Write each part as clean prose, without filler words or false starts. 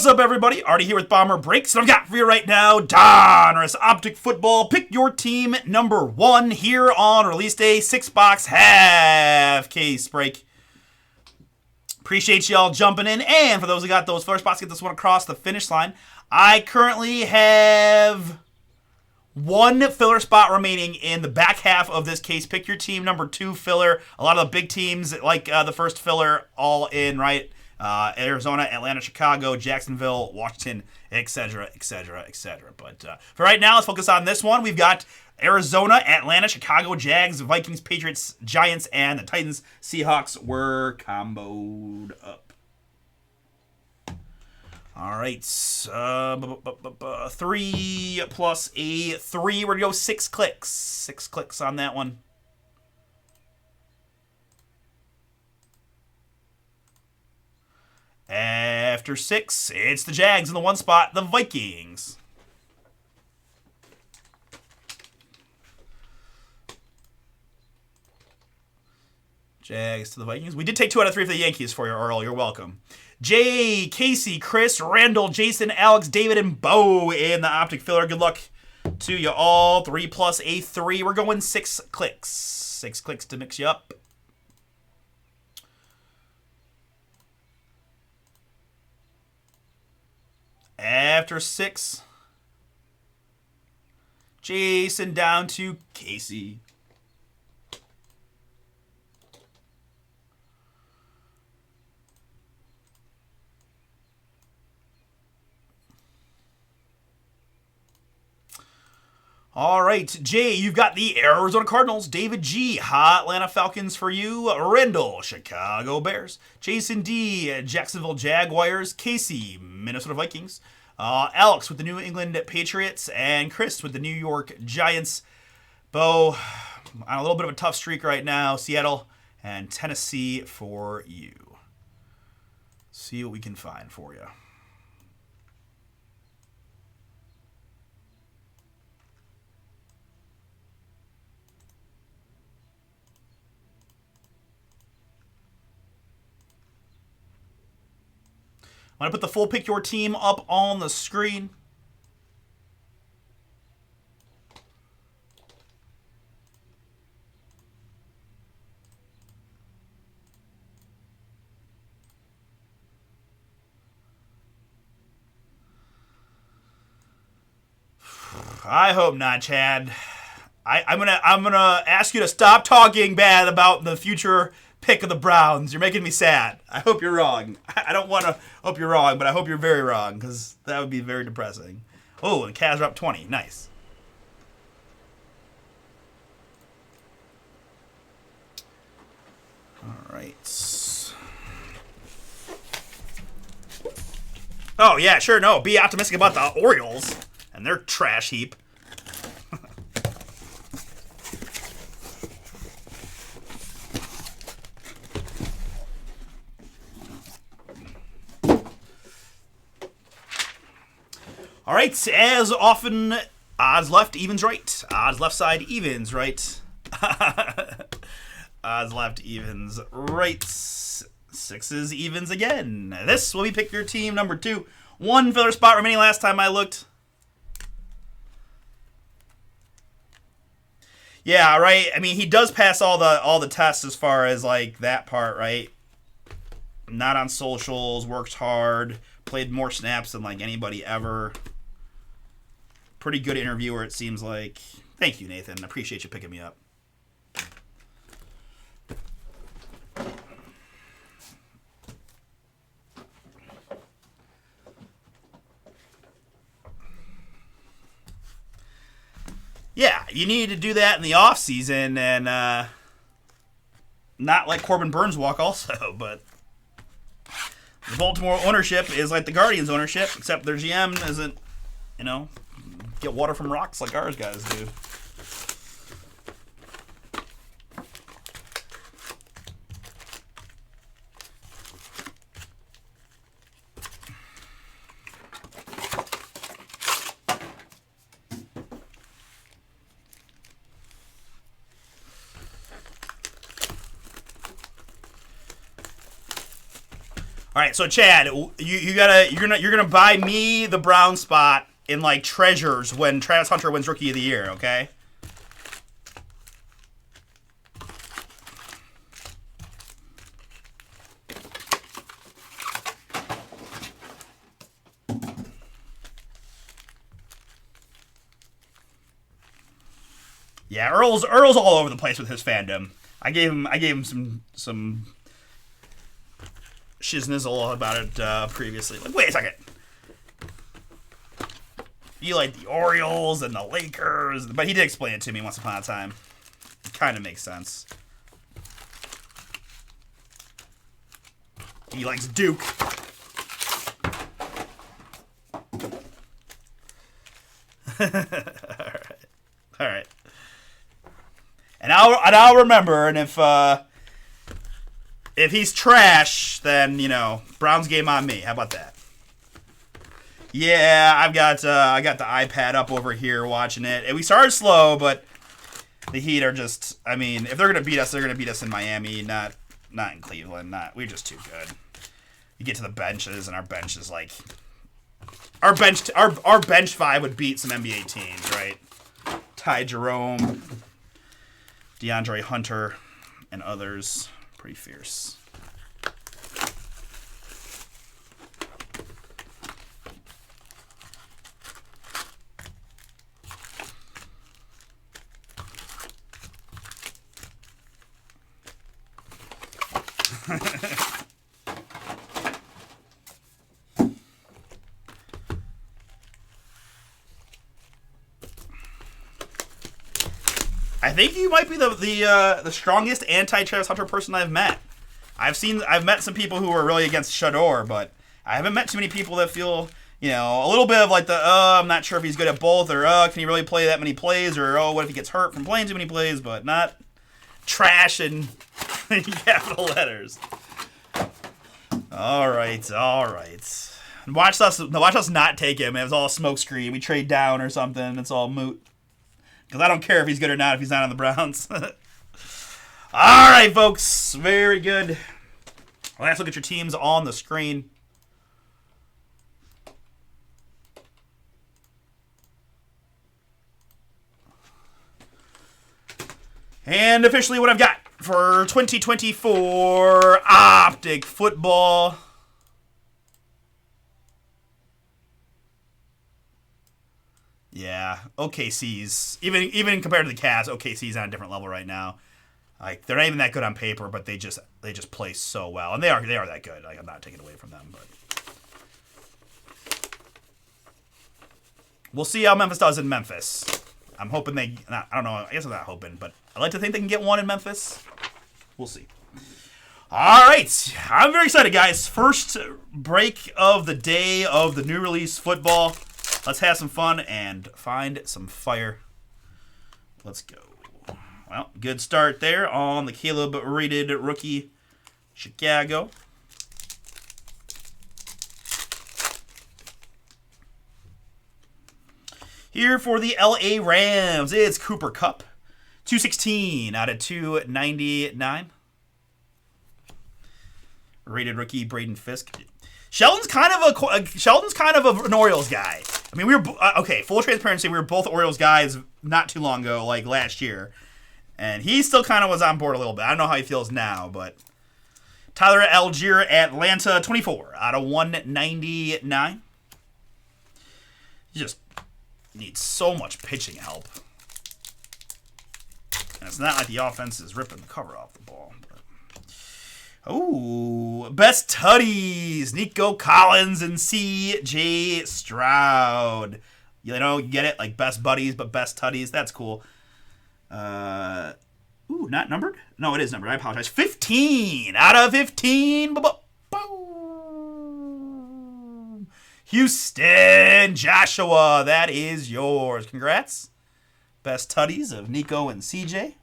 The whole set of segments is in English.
What's up, everybody? Artie here with Bomber Breaks, and I've got for you right now Donruss Optic Football. Pick your team number 1 here on release day. 6-box half case break. Appreciate y'all jumping in, and for those who got those first spots, get this one across the finish line. I currently have 1 filler spot remaining in the back half of this case. Pick your team number 2 filler. A lot of the big teams, like the first filler, all in, right? Arizona, Atlanta, Chicago, Jacksonville, Washington, etc., etc., etc. But for right now, let's focus on this one. We've got Arizona, Atlanta, Chicago, Jags, Vikings, Patriots, Giants, and the Titans. Seahawks were comboed up. All right, 3 plus a 3. We're going to go 6 clicks. 6 clicks on that one. After 6, it's the Jags in the 1 spot, the Vikings. Jags to the Vikings. We did take 2 out of 3 for the Yankees for you, Earl. You're welcome. Jay, Casey, Chris, Randall, Jason, Alex, David, and Bo in the Optic filler. Good luck to you all. 3 plus a 3. We're going 6 clicks. 6 clicks to mix you up. After 6, Jason down to Casey. All right, Jay, you've got the Arizona Cardinals. David G, Atlanta Falcons for you. Rendell, Chicago Bears. Jason D, Jacksonville Jaguars. Casey, Minnesota Vikings. Alex with the New England Patriots. And Chris with the New York Giants. Bo, on a little bit of a tough streak right now. Seattle and Tennessee for you. See what we can find for you. I'm going to put the full pick your team up on the screen. I hope not, Chad. I'm gonna ask you to stop talking bad about the future pick of the Browns. You're making me sad. I hope you're wrong. I don't want to hope you're wrong, but I hope you're very wrong, because that would be very depressing. Oh, and Cavs are up 20. Nice. All right. Oh, yeah, sure, no. Be optimistic about the Orioles and their trash heap. All right, as often, odds left, evens right. Odds left side, evens right. Odds left, evens right. 6s, evens again. This will be pick your team number 2. 1 filler spot remaining last time I looked. Yeah, right. I mean, he does pass all the tests as far as like that part, right? Not on socials, works hard, played more snaps than like anybody ever. Pretty good interviewer, it seems like. Thank you, Nathan. I appreciate you picking me up. Yeah, you need to do that in the off season, and not like Corbin Burns walk also, but the Baltimore ownership is like the Guardians ownership, except their GM isn't, get water from rocks like ours guys do. All right, so Chad, you're gonna buy me the brown spot in like treasures when Travis Hunter wins Rookie of the Year, okay? Yeah, Earl's all over the place with his fandom. I gave him some shiznizzle about it previously. Like, wait a second. You like the Orioles and the Lakers, but he did explain it to me once upon a time. It kind of makes sense. He likes Duke. All right. And I'll remember. And if he's trash, then Browns game on me. How about that? Yeah, I got the iPad up over here watching it, and we started slow, but the Heat are just. I mean, if they're gonna beat us, they're gonna beat us in Miami, not in Cleveland. We're just too good. You get to the benches, and our bench is like our bench five would beat some NBA teams, right? Ty Jerome, DeAndre Hunter, and others. Pretty fierce. I think you might be the strongest anti-Travis Hunter person I've met. I've met some people who are really against Shador, but I haven't met too many people that feel, a little bit of like I'm not sure if he's good at both, or can he really play that many plays, or what if he gets hurt from playing too many plays, but not trash in capital letters. All right. Watch us not take him. It was all smoke screen. We trade down or something. It's all moot. Because I don't care if he's good or not if he's not on the Browns. All right, folks. Very good. Let's look at your teams on the screen. And officially what I've got for 2024 Optic Football. Yeah, OKC's even compared to the Cavs, OKC's on a different level right now. Like, they're not even that good on paper, but they just play so well, and they are that good. Like, I'm not taking it away from them, but we'll see how Memphis does in Memphis. I'm hoping I don't know. I guess I'm not hoping, but I like to think they can get one in Memphis. We'll see. All right, I'm very excited, guys. First break of the day of the new release football. Let's have some fun and find some fire. Let's go. Well, good start there on the Caleb rated rookie Chicago. Here for the LA Rams, it's Cooper Kupp. 216 out of 299. Rated rookie Braden Fisk. Sheldon's kind of an Orioles guy. I mean, we were okay. Full transparency, we were both Orioles guys not too long ago, like last year, and he still kind of was on board a little bit. I don't know how he feels now, but Tyler Algier, Atlanta, 24 out of 199. He just needs so much pitching help, and it's not like the offense is ripping the cover off the ball. Oh, best tutties, Nico Collins and C.J. Stroud. You get it? Like best buddies, but best tutties. That's cool. Not numbered? No, it is numbered. I apologize. 15 out of 15. Boom. Houston, Joshua, that is yours. Congrats. Best tutties of Nico and C.J.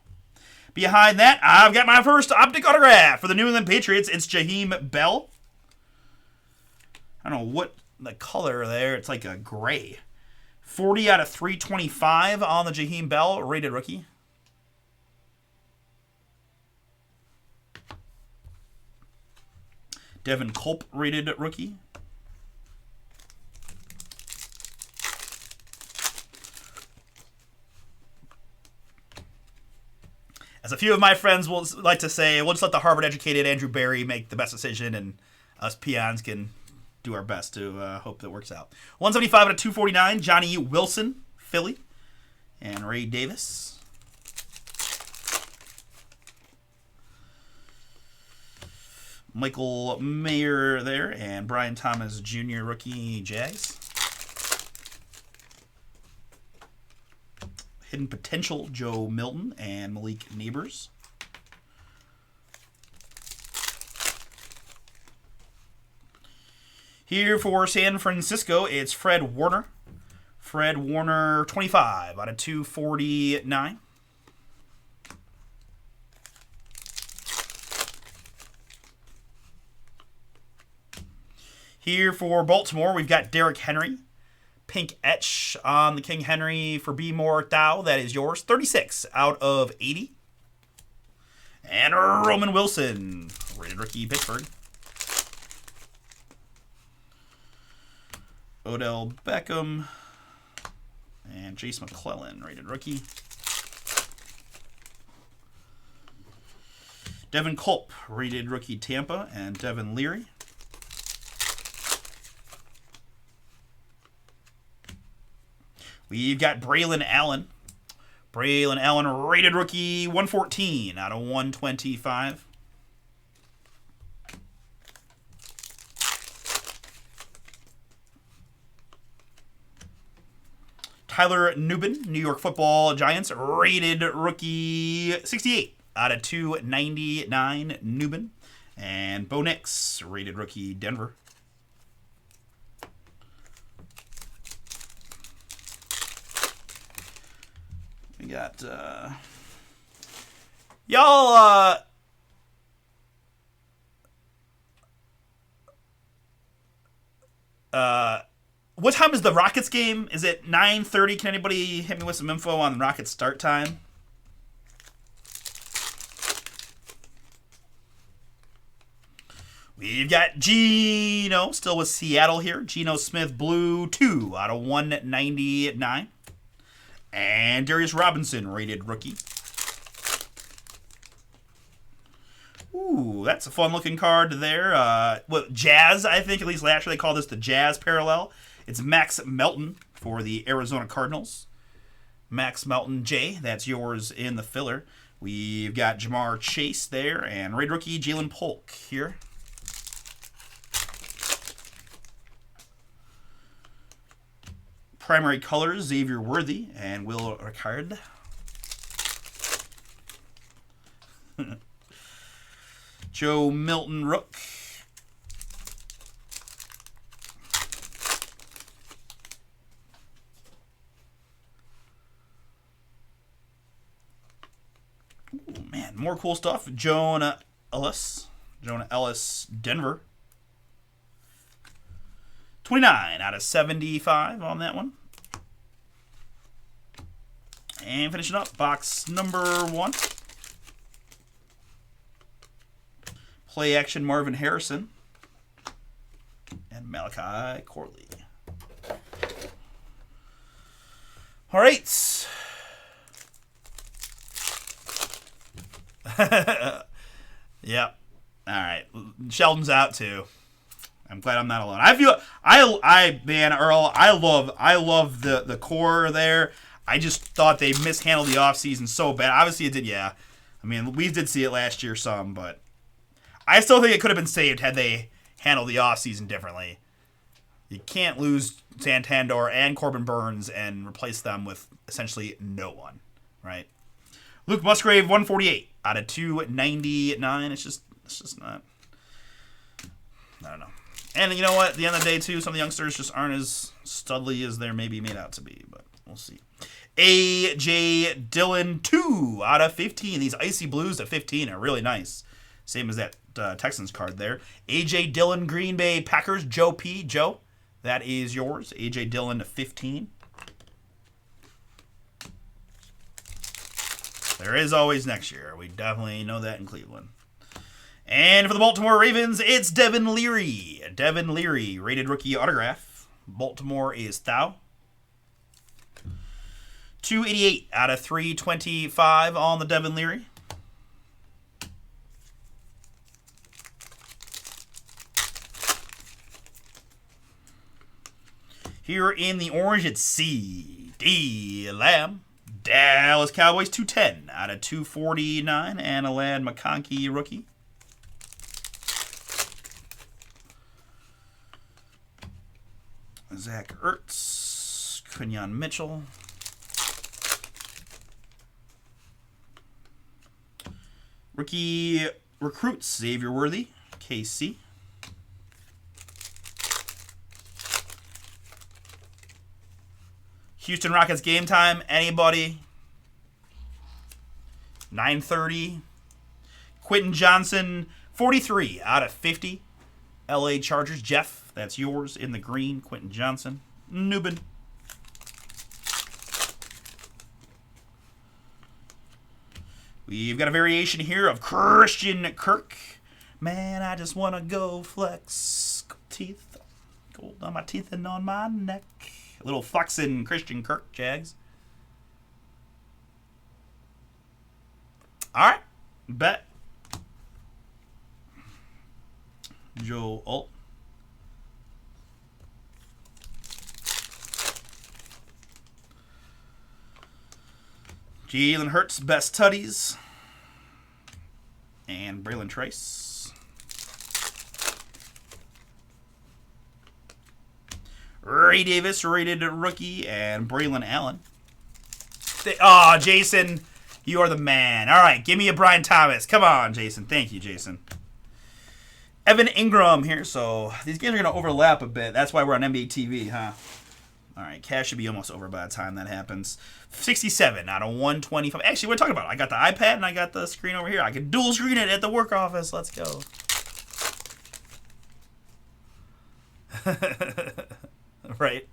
Behind that, I've got my first Optic autograph for the New England Patriots. It's Jaheim Bell. I don't know what the color there. It's like a gray. 40 out of 325 on the Jaheim Bell rated rookie. Devin Culp rated rookie. As a few of my friends will like to say, we'll just let the Harvard-educated Andrew Barry make the best decision, and us peons can do our best to hope that works out. 175 out of 249, Johnny Wilson, Philly, and Ray Davis. Michael Mayer there, and Brian Thomas Jr., rookie, Jags. Hidden Potential, Joe Milton and Malik Neighbors. Here for San Francisco, it's Fred Warner. Fred Warner, 25 out of 249. Here for Baltimore, we've got Derrick Henry. Pink etch on the King Henry for B. More Thou. That is yours. 36 out of 80. And Roman Wilson, rated rookie, Pittsburgh. Odell Beckham. And Jace McClellan, rated rookie. Devin Culp, rated rookie, Tampa. And Devin Leary. We've got Braylon Allen. Braylon Allen, rated rookie, 114 out of 125. Tyler Nubin, New York Football Giants, rated rookie, 68 out of 299, Nubin. And Bo Nix, rated rookie, Denver. We got y'all what time is the Rockets game? Is it 9:30? Can anybody hit me with some info on the Rockets start time? We've got Geno, still with Seattle here. Geno Smith, blue, 2 out of 199. And Darius Robinson, rated rookie. Ooh, that's a fun-looking card there. Jazz, I think, at least last year they called this the Jazz parallel. It's Max Melton for the Arizona Cardinals. Max Melton, J, that's yours in the filler. We've got Jamar Chase there, and rated rookie Jalen Polk here. Primary colors, Xavier Worthy and Will Ricard. Joe Milton Rook. Ooh, man, more cool stuff. Jonah Ellis, Denver. 29 out of 75 on that one. And finishing up, box number 1. Play action Marvin Harrison. And Malachi Corley. All right. Yep. All right. Sheldon's out too. I'm glad I'm not alone. Earl, I love the core there. I just thought they mishandled the offseason so bad. Obviously it did, yeah. I mean, we did see it last year some, but I still think it could have been saved had they handled the offseason differently. You can't lose Santander and Corbin Burns and replace them with essentially no one, right? Luke Musgrave, 148 out of 299. It's just not. I don't know. And you know what? At the end of the day, too, some of the youngsters just aren't as studly as they're maybe made out to be, but we'll see. A.J. Dillon, 2 out of 15. These icy blues at 15 are really nice. Same as that Texans card there. A.J. Dillon, Green Bay Packers, Joe P. Joe, that is yours. A.J. Dillon, 15. There is always next year. We definitely know that in Cleveland. And for the Baltimore Ravens, it's Devin Leary. Devin Leary, rated rookie autograph. Baltimore is Thou. 288 out of 325 on the Devin Leary. Here in the orange, it's C.D. Lamb. Dallas Cowboys, 210 out of 249. And a Lad McConkey rookie. Zach Ertz. Quinyon Mitchell. Rookie recruits, Xavier Worthy, KC. Houston Rockets game time, anybody? 9:30. Quentin Johnson, 43 out of 50. LA Chargers, Jeff, that's yours in the green. Quentin Johnson, Nubin. We've got a variation here of Christian Kirk. Man, I just want to go flex. Teeth. Gold on my teeth and on my neck. A little flexing Christian Kirk, Jags. All right. Bet. Joe Alt. Jalen Hurts, best tutties. And Braylon Trace. Ray Davis, rated rookie. And Braylon Allen. Oh, Jason, you are the man. All right, give me a Brian Thomas. Come on, Jason. Thank you, Jason. Evan Ingram here. So these games are going to overlap a bit. That's why we're on NBA TV, huh? All right, cash should be almost over by the time that happens. 67 out of 125. Actually, what are we talking about? I got the iPad and I got the screen over here. I can dual screen it at the work office. Let's go. Right.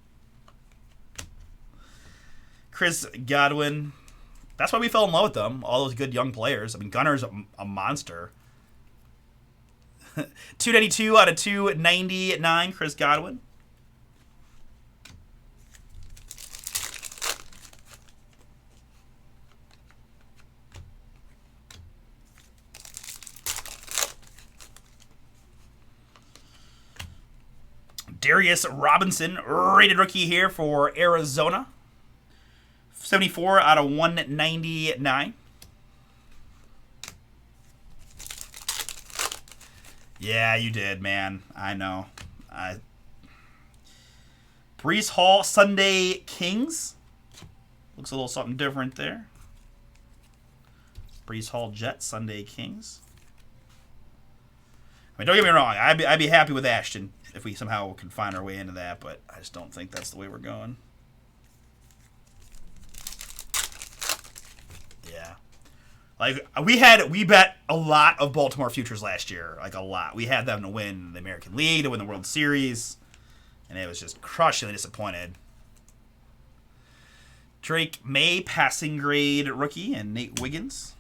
Chris Godwin. That's why we fell in love with them. All those good young players. I mean, Gunner's a monster. 292 out of 299, Chris Godwin. Darius Robinson, rated rookie here for Arizona. 74 out of 199. Yeah, you did, man. I know. Brees Hall, Sunday Kings. Looks a little something different there. Brees Hall Jets, Sunday Kings. I mean, don't get me wrong. I'd be happy with Ashton if we somehow can find our way into that, but I just don't think that's the way we're going. Yeah. Like, we bet a lot of Baltimore futures last year. Like, a lot. We had them to win the American League, to win the World Series, and it was just crushingly disappointed. Drake May, passing grade rookie, and Nate Wiggins.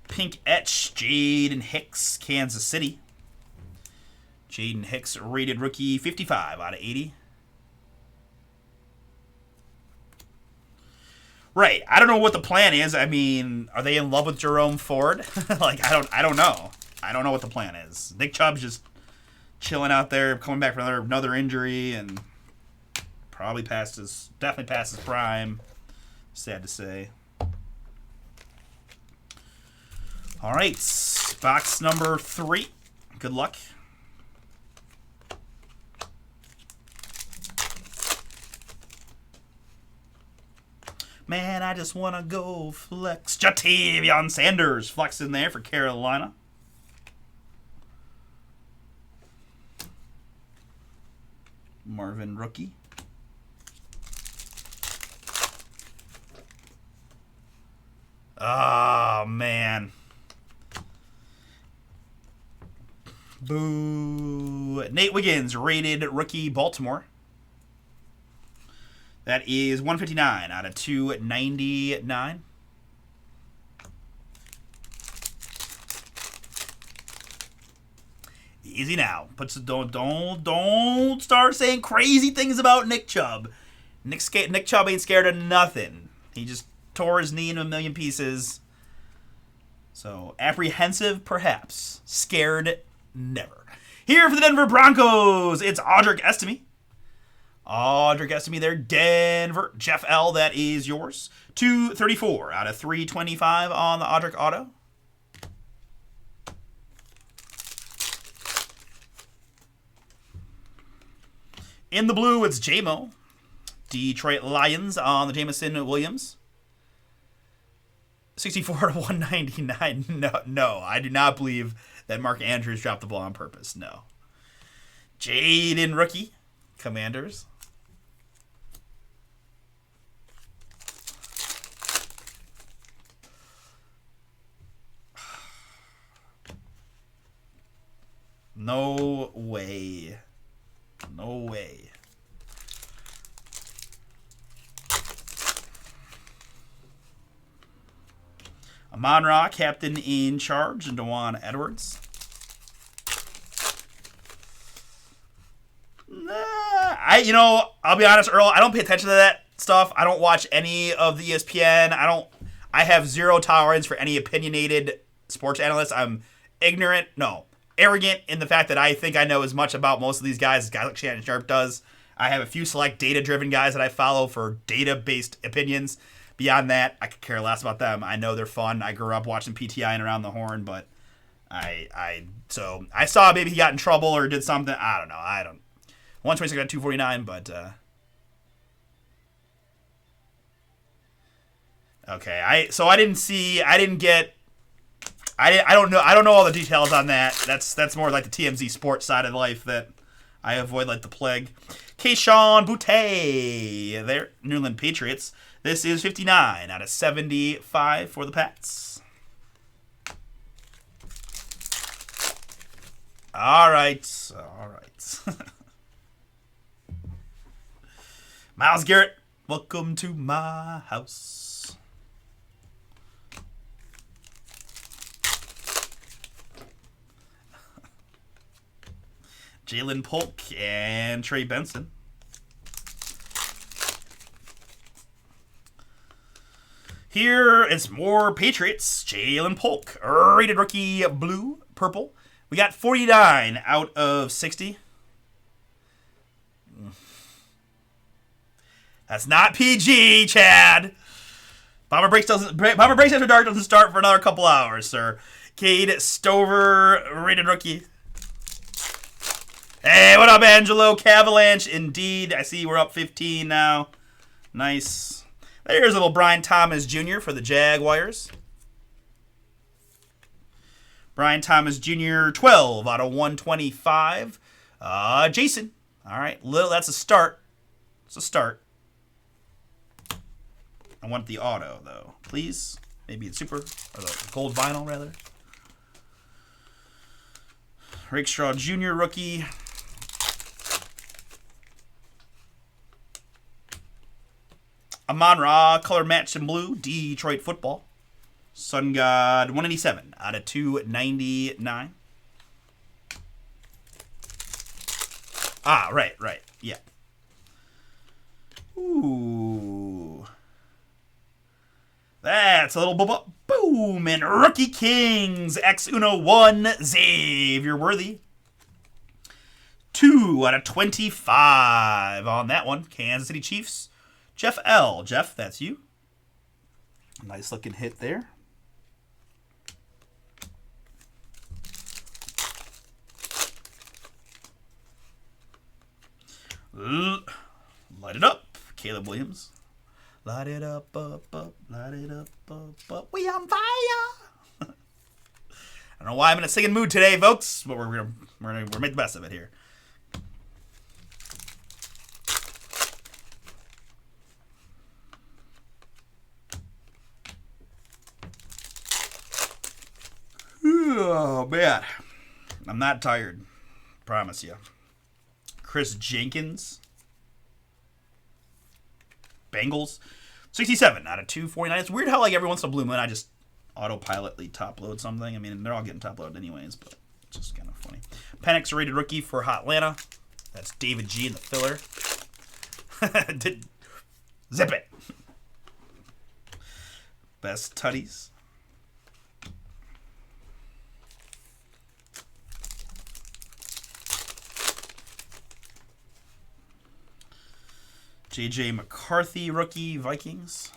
Pink etch, Jaden Hicks, Kansas City. Jaden Hicks, rated rookie, 55 out of 80. Right. I don't know what the plan is. I mean, are they in love with Jerome Ford? Like, I don't know. I don't know what the plan is. Nick Chubb's just chilling out there, coming back from another injury, and definitely past his prime. Sad to say. All right, box number 3. Good luck. Man, I just want to go flex. Jatavion Sanders flex in there for Carolina. Marvin rookie. Oh, man. Boo. Nate Wiggins, rated rookie, Baltimore. That is 159 out of 299. Easy now. Don't start saying crazy things about Nick Chubb. Nick Chubb ain't scared of nothing. He just tore his knee into a million pieces. So apprehensive, perhaps. Scared, never. Here for the Denver Broncos, it's Audric Estime. Audric Estime there, Denver. Jeff L., that is yours. 234 out of 325 on the Audric Auto. In the blue, it's J-Mo. Detroit Lions on the Jameson Williams. 64 to 199. No, I do not believe that Mark Andrews dropped the ball on purpose. No. Jaden Rookie, Commanders. No way. No way. Amon-Ra, captain in charge, and Dewan Edwards. I'll be honest, Earl, I don't pay attention to that stuff. I don't watch any of the ESPN. I have zero tolerance for any opinionated sports analysts. I'm arrogant in the fact that I think I know as much about most of these guys as guys like Shannon Sharp does. I have a few select data-driven guys that I follow for data-based opinions. Beyond that, I could care less about them. I know they're fun. I grew up watching PTI and Around the Horn, but so I saw maybe he got in trouble or did something. I don't know. 126 got 249, but okay. I don't know all the details on that. That's more like the TMZ sports side of life that I avoid like the plague. Kayshon Boutte there, New England Patriots. This is 59 out of 75 for the Pats. All right. Myles Garrett, welcome to my house. Jalen Polk and Trey Benson. Here it's more Patriots. Jalen Polk, rated rookie, blue, purple. We got 49 out of 60. That's not PG, Chad. Bomber Breaks After Dark doesn't start for another couple hours, sir. Cade Stover, rated rookie. Hey, what up, Angelo? Cavalanche, indeed. I see we're up 15 now. Nice. There's little Brian Thomas Jr. for the Jaguars. Brian Thomas Jr., 12 out of 125. Jason. All right, that's a start. It's a start. I want the auto, though. Please. Maybe the super, or the gold vinyl, rather. Rakestraw Jr., rookie. Amon-Ra, color matched in blue, Detroit football. Sun God, 187 out of 299. Right, yeah. Ooh. That's a little boom. And Rookie Kings, X101, Xavier Worthy. 2 out of 25 on that one. Kansas City Chiefs. Jeff L. Jeff, that's you. Nice looking hit there. Light it up, Caleb Williams. Light it up, light it up. We on fire. I don't know why I'm in a singing mood today, folks, but we're gonna make the best of it here. Oh, man. I'm not tired. Promise you. Chris Jenkins. Bengals. 67 out of 249. It's weird how, like, every once in a blue moon I just autopilotly top load something. I mean, they're all getting top loaded anyways, but it's just kind of funny. Penix rated rookie for Hot Atlanta. That's David G in the filler. Zip it. Best tutties. J.J. McCarthy, rookie, Vikings.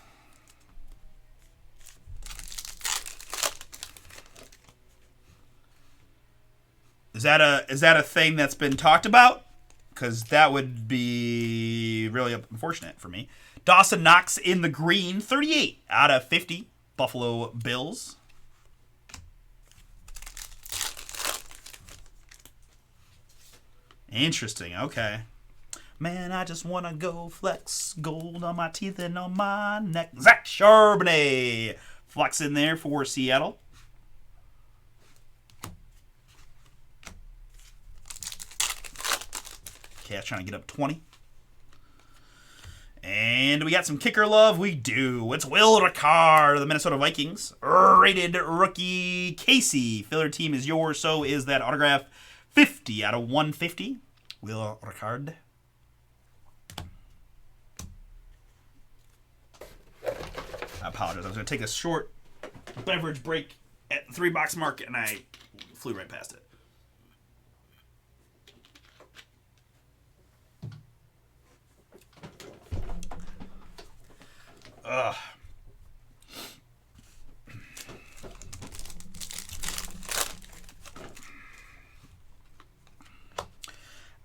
Is that a thing that's been talked about? Because that would be really unfortunate for me. Dawson Knox in the green, 38 out of 50. Buffalo Bills. Interesting, okay. Man, I just want to go flex. Gold on my teeth and on my neck. Zach Charbonnet. Flex in there for Seattle. Cash trying to get up 20. And we got some kicker love. We do. It's Will Ricard of the Minnesota Vikings. Rated rookie Casey. Filler team is yours. So is that autograph. 50 out of 150. Will Ricard. I apologize. I was going to take a short beverage break at the 3-box mark, and I flew right past it. Ugh.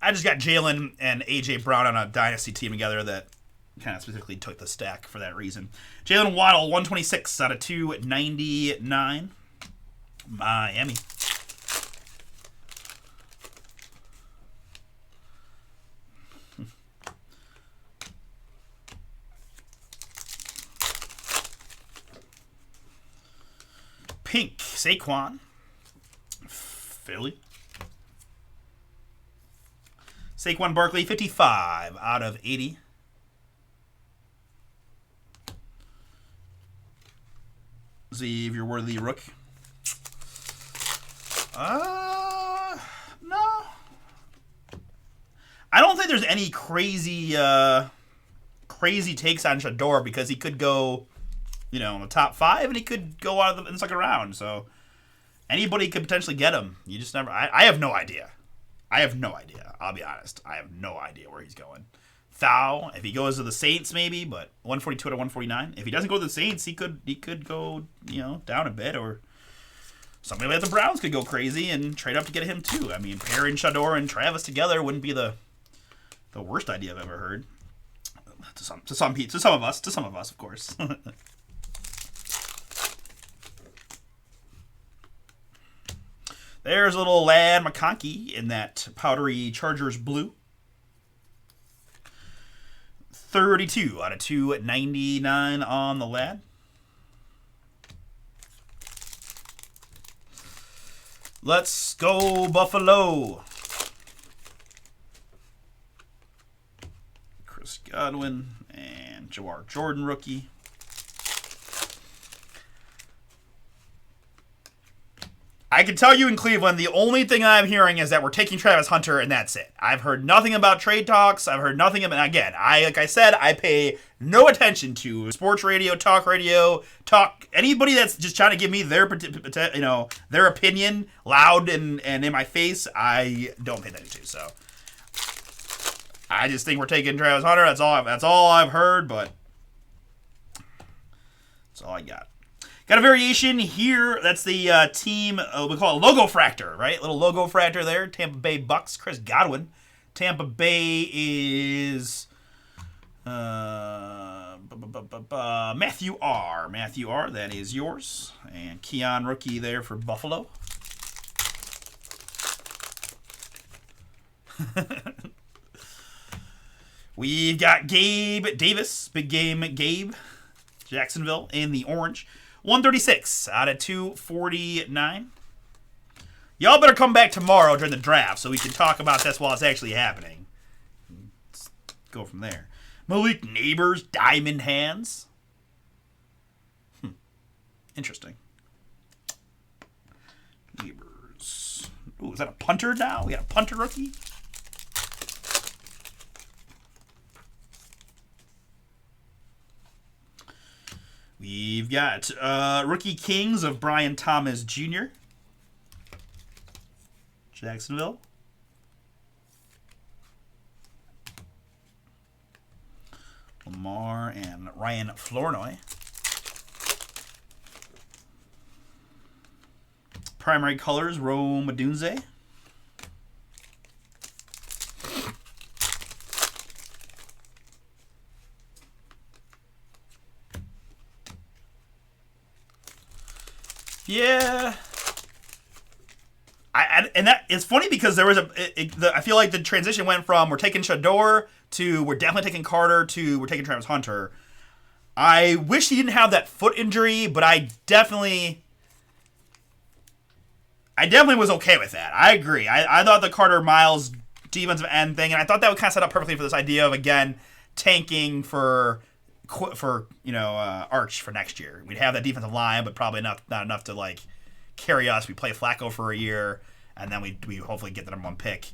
I just got Jalen and A.J. Brown on a dynasty team together that kind of specifically took the stack for that reason. Jalen Waddle, 126 out of 299. Miami. Pink, Saquon. Philly. Saquon Barkley, 55 out of 80. Xavier Worthy Rook. No. I don't think there's any crazy takes on Shador because he could go, in the top 5 and he could go out of in the second round. So anybody could potentially get him. You just never. I have no idea. I'll be honest. I have no idea where he's going. Thou, if he goes to the Saints, maybe, but 142 to 149. If he doesn't go to the Saints, he could go, down a bit, or somebody like the Browns could go crazy and trade up to get him too. I mean, pairing Shador and Travis together wouldn't be the worst idea I've ever heard. To some of us, of course. There's a little Lad McConkey in that powdery Chargers blue. 32 out of 299 on the Lad. Let's go Buffalo. Chris Godwin and Jawar Jordan rookie. I can tell you in Cleveland, the only thing I'm hearing is that we're taking Travis Hunter, and that's it. I've heard nothing about trade talks. I've heard nothing about, again, like I said, I pay no attention to sports radio, talk, anybody that's just trying to give me their opinion loud and in my face, I don't pay attention to. So I just think we're taking Travis Hunter. That's all I've heard, but that's all I got. Got a variation here. That's the team, we call it Logo Fractor, right? Little Logo Fractor there. Tampa Bay Bucks, Chris Godwin. Tampa Bay is Matthew R. Matthew R, that is yours. And Keon rookie there for Buffalo. We've got Gabe Davis, big game Gabe. Jacksonville in the orange. 136 out of 249. Y'all better come back tomorrow during the draft so we can talk about this while it's actually happening. Let's go from there. Malik Neighbors, Diamond Hands. Interesting. Neighbors. Ooh, is that a punter now? We got a punter rookie? We've got Rookie Kings of Brian Thomas Jr. Jacksonville. Lamar and Ryan Flournoy. Primary colors, Rome Odunze. Yeah. And that it's funny because there was I feel like the transition went from we're taking Shador to we're definitely taking Carter to we're taking Travis Hunter. I wish he didn't have that foot injury, but I definitely was okay with that. I agree. I thought the Carter Miles defensive end thing, and I thought that would kind of set up perfectly for this idea of again tanking for Arch for next year. We'd have that defensive line, but probably not enough to like carry us. We play Flacco for a year, and then we hopefully get the number one pick,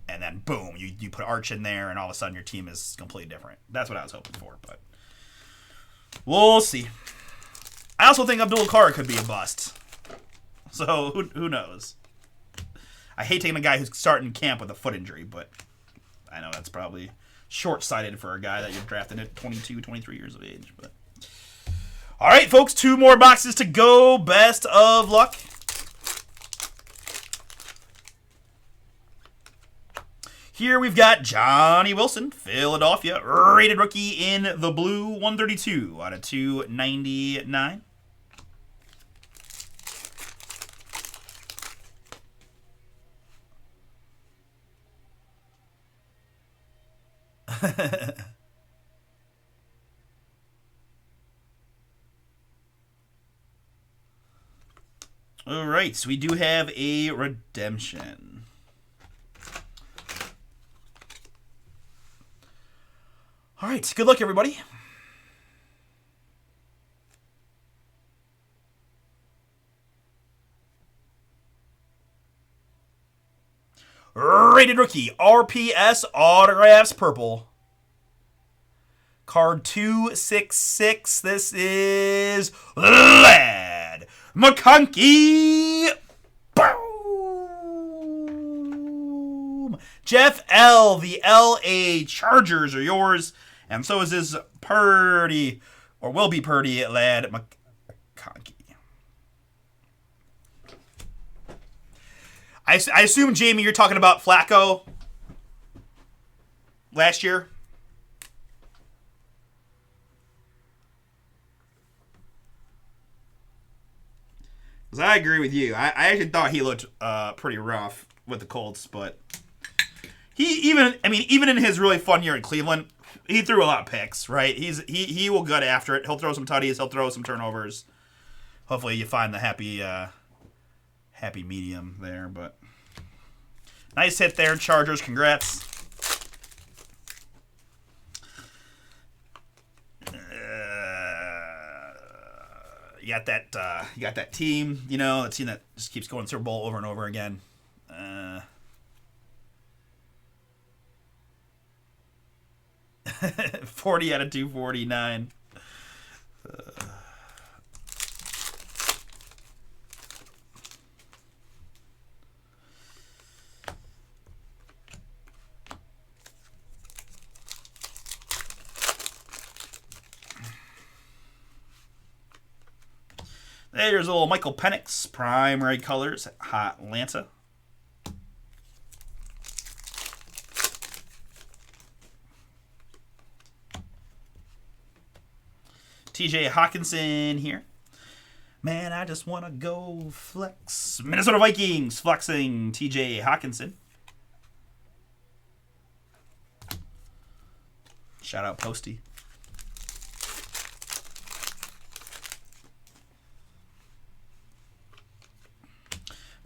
and then boom, you put Arch in there, and all of a sudden your team is completely different. That's what I was hoping for, but we'll see. I also think Abdul Carr could be a bust, so who knows? I hate taking a guy who's starting camp with a foot injury, but I know that's probably short-sighted for a guy that you're drafting at 22, 23 years of age. But all right, folks, 2 more boxes to go. Best of luck. Here we've got Johnny Wilson, Philadelphia, rated rookie in the blue, 132 out of 299. All right, so we do have a redemption. All right, good luck, everybody. Rated rookie, RPS autographs, purple. Card 266. This is Lad McConkey. Boom. Jeff L. The LA Chargers are yours. And so is this Purdy, or will be Purdy, Lad McConkey. I assume, Jamie, you're talking about Flacco last year? Because I agree with you. I actually thought he looked pretty rough with the Colts, but even in his really fun year in Cleveland, he threw a lot of picks, right? He will gut after it. He'll throw some tutties. He'll throw some turnovers. Hopefully you find the happy medium there, but nice hit there, Chargers. Congrats. You got that team, that team that just keeps going Super Bowl over and over again. 40 out of 249. There's a little Michael Penix, primary colors, Atlanta. TJ Hawkinson here. Man, I just want to go flex. Minnesota Vikings flexing TJ Hawkinson. Shout out Posty.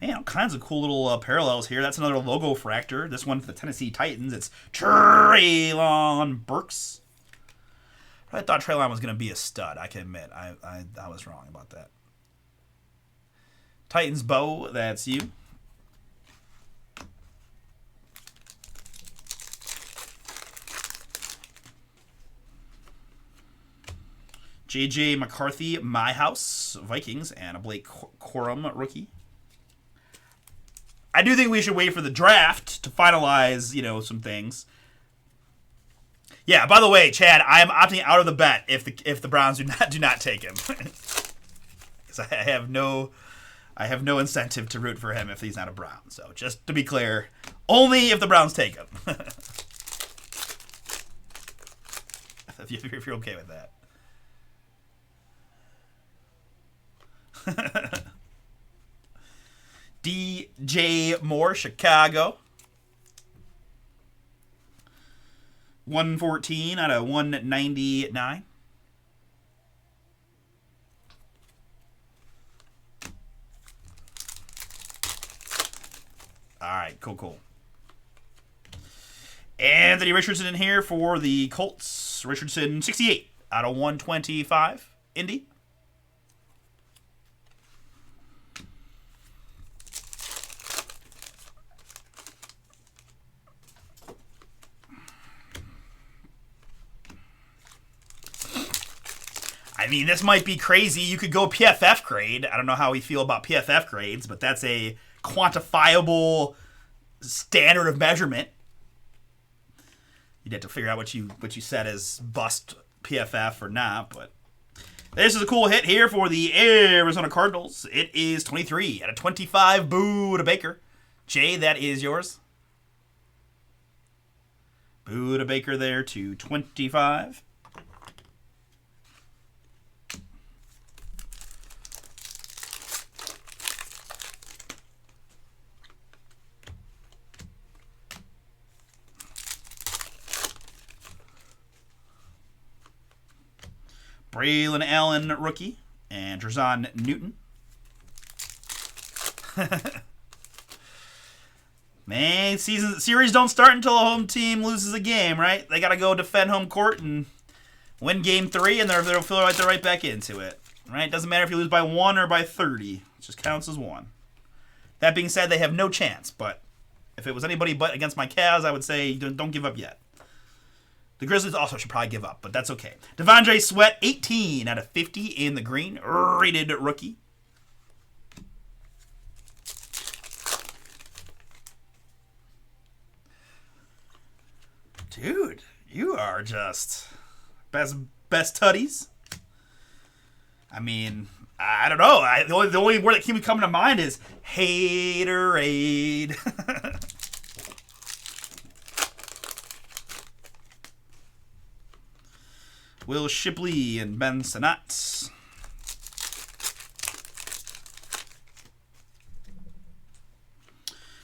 Man, all kinds of cool little parallels here. That's another logo fractor. This one for the Tennessee Titans. It's Treylon Burks. I thought Treylon was going to be a stud. I can admit. I was wrong about that. Titans Bo, that's you. J.J. McCarthy, My House, Vikings, and a Blake Corum rookie. I do think we should wait for the draft to finalize, some things. Yeah, by the way, Chad, I am opting out of the bet if the Browns do not take him. Because I have no incentive to root for him if he's not a Brown. So just to be clear, only if the Browns take him. if you're okay with that. DJ Moore, Chicago. 114 out of 199. All right, cool. Anthony Richardson in here for the Colts. Richardson, 68 out of 125. Indy. I mean, this might be crazy. You could go PFF grade. I don't know how we feel about PFF grades, but that's a quantifiable standard of measurement. You'd have to figure out what you set as bust PFF or not, but this is a cool hit here for the Arizona Cardinals. It is 23 out of 25. Boo to Baker. Jay, that is yours. Boo to Baker there to 25. Braylon Allen, rookie, and Drazon Newton. Man, series don't start until a home team loses a game, right? They got to go defend home court and win game 3, and they'll feel like they're right back into it, right? Doesn't matter if you lose by 1 or by 30. It just counts as 1. That being said, they have no chance, but if it was anybody but against my Cavs, I would say don't give up yet. The Grizzlies also should probably give up, but that's okay. Devondre Sweat, 18 out of 50 in the green. Rated rookie. Dude, you are just best tutties. I mean, I don't know. The only word that keeps coming to mind is haterade. Will Shipley and Ben Sinnott.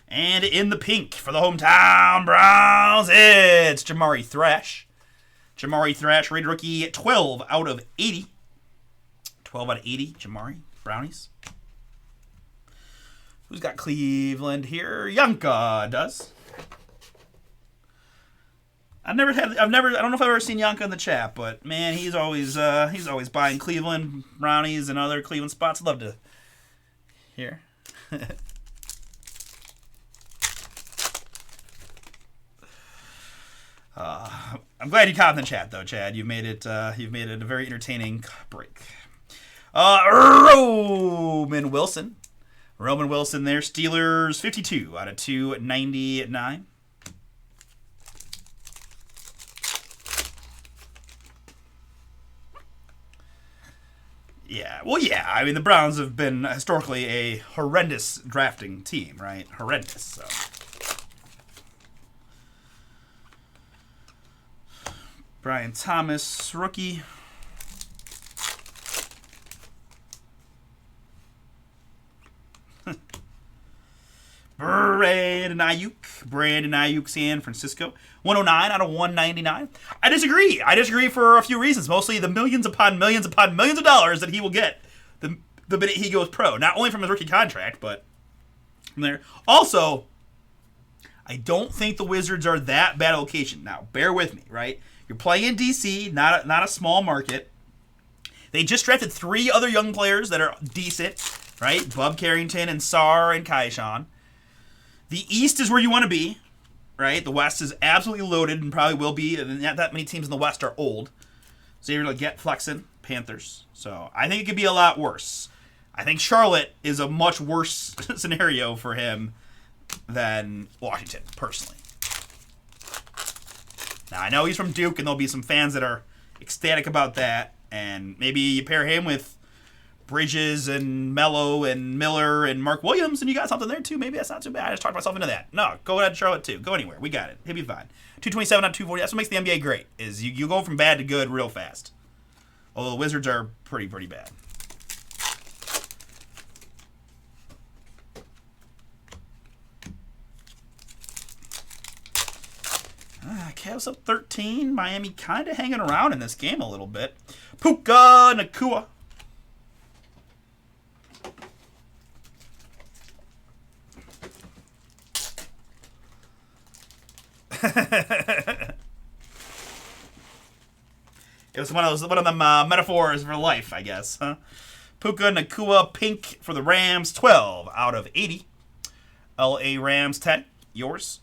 And in the pink for the hometown Browns, it's Jamari Thrash. Jamari Thrash, rated rookie, 12 out of 80. 12 out of 80, Jamari, Brownies. Who's got Cleveland here? Yanka does. I don't know if I've ever seen Yanka in the chat, but man, he's always buying Cleveland Brownies and other Cleveland spots. I'd love to hear. I'm glad you caught in the chat though, Chad. You've made it a very entertaining break. Roman Wilson there. Steelers 52 out of 299. Yeah, well, yeah. I mean, the Browns have been historically a horrendous drafting team, right? Horrendous. So. Brian Thomas, rookie. Brandon Ayuk, San Francisco. 109 out of 199. I disagree for a few reasons. Mostly the millions upon millions of dollars that he will get the minute he goes pro. Not only from his rookie contract, but from there. Also, I don't think the Wizards are that bad a location. Now, bear with me, right? You're playing in D.C., not a small market. They just drafted 3 other young players that are decent, right? Bub Carrington and Sarr and Kaishan. The East is where you want to be, right? The West is absolutely loaded and probably will be. And not that many teams in the West are old. So you're going to get Flexen, Panthers. So I think it could be a lot worse. I think Charlotte is a much worse scenario for him than Washington, personally. Now, I know he's from Duke, and there'll be some fans that are ecstatic about that. And maybe you pair him with Bridges and Mello and Miller and Mark Williams, and you got something there, too. Maybe that's not too bad. I just talked myself into that. No, go ahead, Charlotte, too. Go anywhere. We got it. He'll be fine. 227 on 240. That's what makes the NBA great, is you go from bad to good real fast. Although the Wizards are pretty bad. Cavs up 13. Miami kind of hanging around in this game a little bit. Puka Nacua. It was one of them metaphors for life, I guess. Huh? Puka Nacua pink for the Rams. 12 out of 80. LA Rams 10. Yours?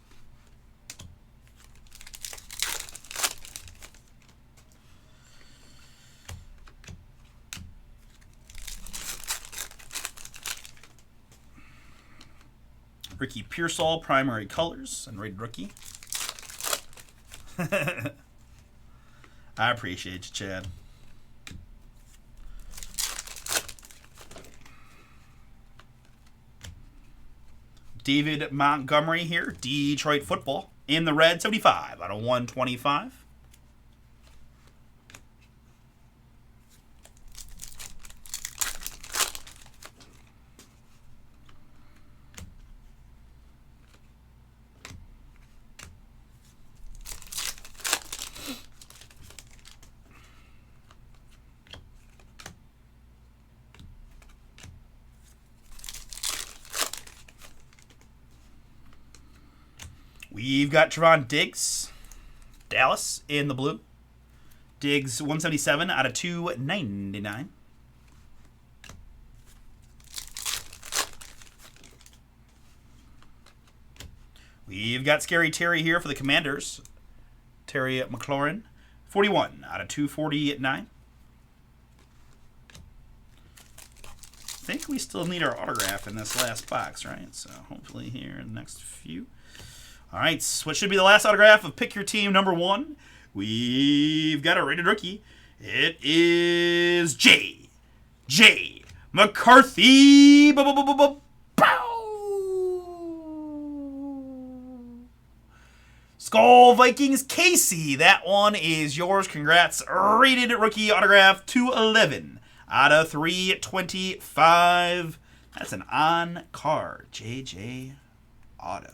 Ricky Pearsall, primary colors, and rated rookie. I appreciate you, Chad. David Montgomery here, Detroit football. In the red, 75 out of 125. We've got Trevon Diggs, Dallas in the blue. Diggs 177 out of 299. We've got Scary Terry here for the Commanders. Terry McLaurin, 41 out of 249. I think we still need our autograph in this last box, right? So hopefully here in the next few. All right, so what should be the last autograph of Pick Your Team number 1? We've got a rated rookie. It is J. McCarthy. Bow. Skull Vikings Casey. That one is yours. Congrats. Rated rookie autograph 211 out of 325. That's an on-card. JJ Auto.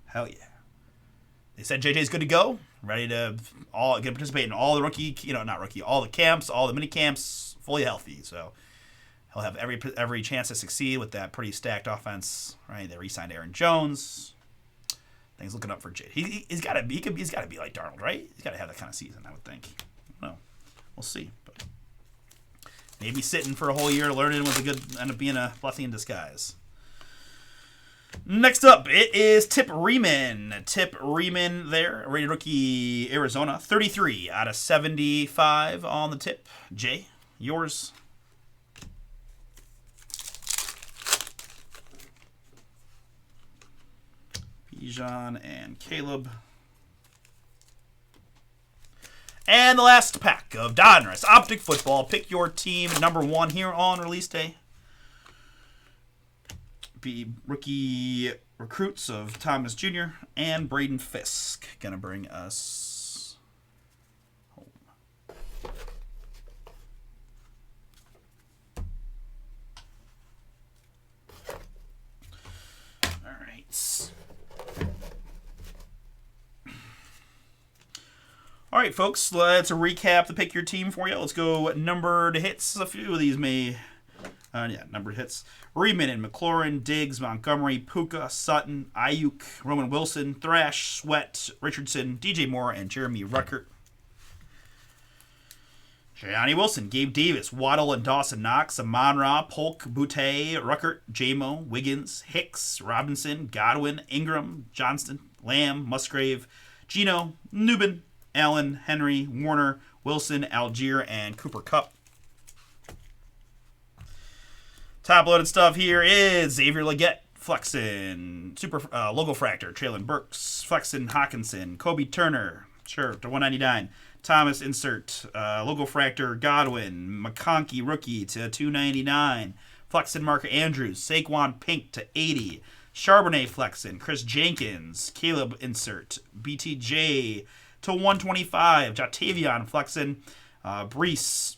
Hell yeah. They said JJ's good to go. Ready to participate in all the all the camps, all the mini camps, fully healthy. So he'll have every chance to succeed with that pretty stacked offense. Right? They re-signed Aaron Jones. Things looking up for JJ. He's got to be like Darnold, right? He's got to have that kind of season, I would think. No, we'll see. But maybe sitting for a whole year learning was end up being a blessing in disguise. Next up, it is Tip Riemann. Tip Riemann there, rated rookie Arizona, 33 out of 75 on the tip. Jay, yours. Bijan and Caleb. And the last pack of Donruss Optic Football. Pick your team number 1 here on release day. Be rookie recruits of Thomas Jr. and Braden Fisk. Gonna bring us home. All right. All right, folks. Let's recap the Pick Your Team for you. Let's go numbered hits. A few of these may Yeah, numbered hits. Reedman and McLaurin, Diggs, Montgomery, Puka, Sutton, Ayuk, Roman Wilson, Thrash, Sweat, Richardson, DJ Moore, and Jeremy Ruckert. Johnny Wilson, Gabe Davis, Waddle and Dawson Knox, Amon-Ra, Polk, Boutte, Ruckert, Jamo, Wiggins, Hicks, Robinson, Godwin, Ingram, Johnston, Lamb, Musgrave, Gino, Newbin, Allen, Henry, Warner, Wilson, Algier, and Cooper Kupp. Top loaded stuff here is Xavier Legette, Flexen, Super Logo Fractor, Traylon Burks, Flexen, Hawkinson, Kobe Turner, sure, to 199. Thomas insert, Logo Fractor, Godwin, McConkey rookie to 299. Flexen Mark Andrews, Saquon Pink to 80. Charbonnet Flexen, Chris Jenkins, Caleb insert, BTJ to 125. Jatavion Flexen, Brees,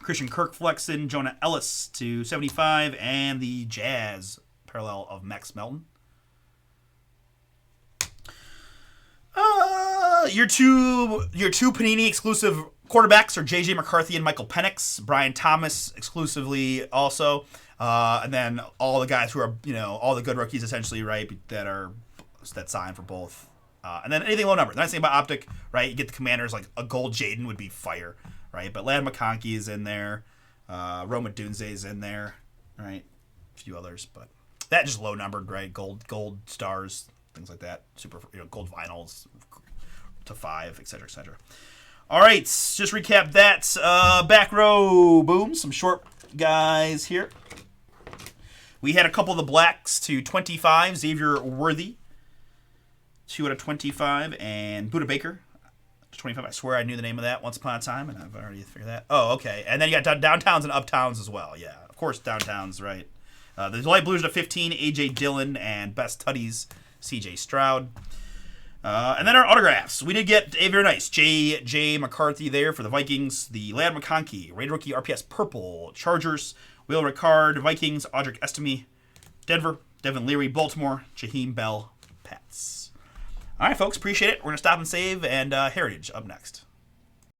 Christian Kirk Flexen, Jonah Ellis to 75, and the Jazz parallel of Max Melton. Your two Panini exclusive quarterbacks are J.J. McCarthy and Michael Penix. Brian Thomas exclusively also. And then all the guys who are, all the good rookies essentially, right, that sign for both. And then anything low number. The nice thing about Optic, right, you get the Commanders, like a gold Jaden would be fire, right? But Ladd McConkey is in there. Roma Dunze is in there, right? A few others, but that just low numbered, right? Gold stars, things like that. Super, gold vinyls to 5, etc., etc. All right, just recap that. Back row, boom, some short guys here. We had a couple of the blacks to 25, Xavier Worthy, 2 out of 25, and Buda Baker, 25. I swear I knew the name of that once upon a time, and I've already figured that. Oh, okay. And then you got downtowns and uptowns as well. Yeah, of course, downtowns, right. The light blues to 15, A.J. Dillon, and best tutties, C.J. Stroud. And then our autographs. We did get a very nice J.J. McCarthy there for the Vikings. The Ladd McConkey, Rated Rookie RPS Purple, Chargers. Will Ricard, Vikings. Audric Estime, Denver. Devin Leary, Baltimore. Jaheim Bell, Pats. All right, folks. Appreciate it. We're going to stop and save, and Heritage up next.